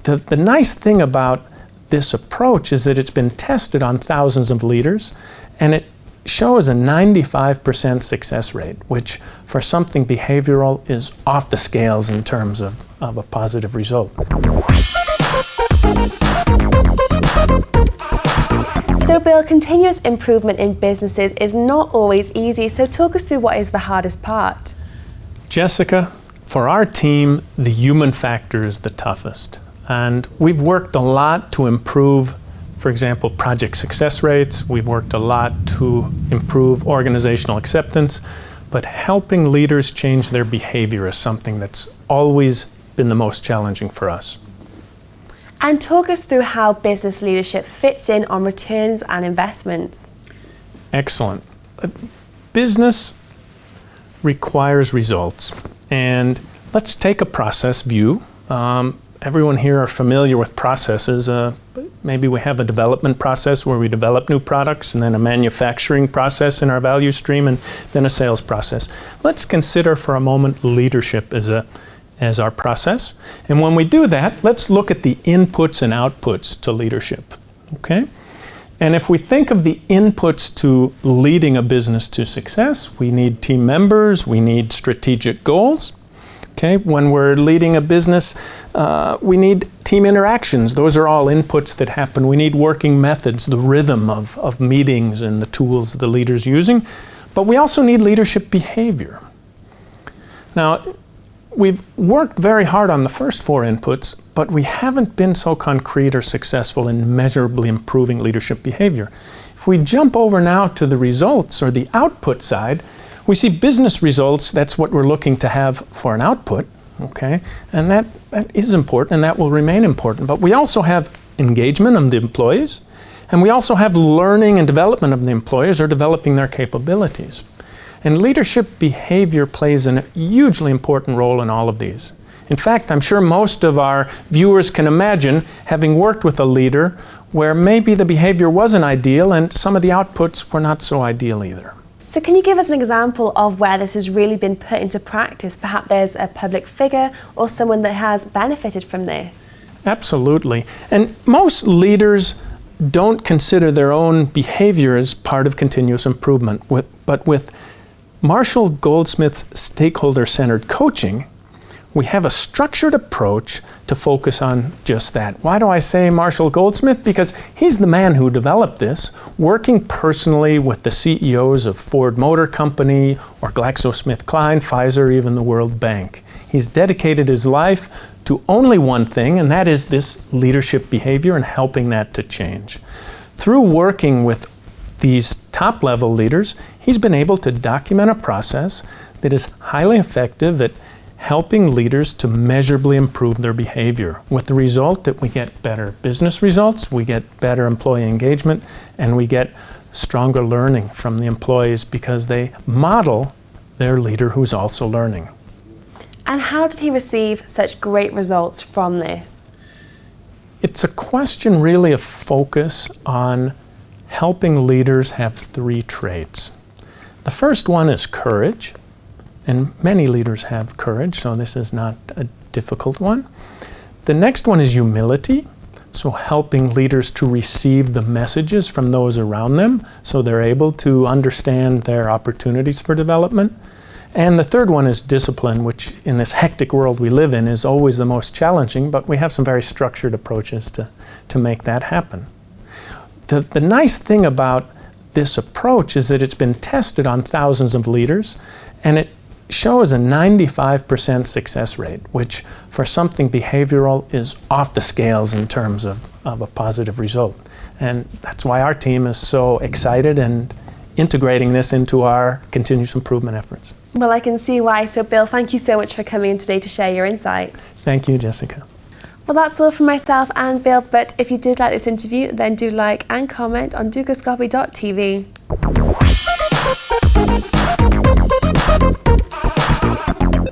The nice thing about this approach is that it's been tested on thousands of leaders, and it shows a 95% success rate, which for something behavioral is off the scales in terms of a positive result. So Bill, continuous improvement in businesses is not always easy, so talk us through what is the hardest part. Jessica, for our team, the human factor is the toughest. And we've worked a lot to improve, for example, project success rates. We've worked a lot to improve organizational acceptance, but helping leaders change their behavior is something that's always been the most challenging for us. And talk us through how business leadership fits in on returns and investments. Excellent. Business requires results. And let's take a process view. Everyone here are familiar with processes. Maybe we have a development process where we develop new products, and then a manufacturing process in our value stream, and then a sales process. Let's consider for a moment leadership as our process. And when we do that, let's look at the inputs and outputs to leadership. Okay? And if we think of the inputs to leading a business to success, we need team members, we need strategic goals. Okay, when we're leading a business, we need team interactions. Those are all inputs that happen. We need working methods, the rhythm of meetings and the tools the leader's using. But we also need leadership behavior. Now, we've worked very hard on the first four inputs, but we haven't been so concrete or successful in measurably improving leadership behavior. If we jump over now to the results or the output side, we see business results. That's what we're looking to have for an output, okay? And that is important, and that will remain important. But we also have engagement of the employees, and we also have learning and development of the employees, or developing their capabilities. And leadership behavior plays a hugely important role in all of these. In fact, I'm sure most of our viewers can imagine having worked with a leader where maybe the behavior wasn't ideal and some of the outputs were not so ideal either. So can you give us an example of where this has really been put into practice? Perhaps there's a public figure or someone that has benefited from this. Absolutely. And most leaders don't consider their own behavior as part of continuous improvement. But with Marshall Goldsmith's stakeholder-centered coaching, we have a structured approach to focus on just that. Why do I say Marshall Goldsmith? Because he's the man who developed this, working personally with the CEOs of Ford Motor Company or GlaxoSmithKline, Pfizer, even the World Bank. He's dedicated his life to only one thing, and that is this leadership behavior and helping that to change. Through working with these top-level leaders, he's been able to document a process that is highly effective at helping leaders to measurably improve their behavior, with the result that we get better business results, we get better employee engagement, and we get stronger learning from the employees because they model their leader who's also learning. And how did he receive such great results from this? It's a question really of focus on helping leaders have three traits. The first one is courage. And many leaders have courage, so this is not a difficult one. The next one is humility, so helping leaders to receive the messages from those around them so they're able to understand their opportunities for development. And the third one is discipline, which in this hectic world we live in is always the most challenging, but we have some very structured approaches to make that happen. The nice thing about this approach is that it's been tested on thousands of leaders, and it shows a 95% success rate, which for something behavioral is off the scales in terms of a positive result. And that's why our team is so excited and integrating this into our continuous improvement efforts. Well, I can see why. So Bill, thank you so much for coming in today to share your insights. Thank you, Jessica. Well, that's all from myself and Bill, but if you did like this interview, then do like and comment on DUKASCOPY.tv.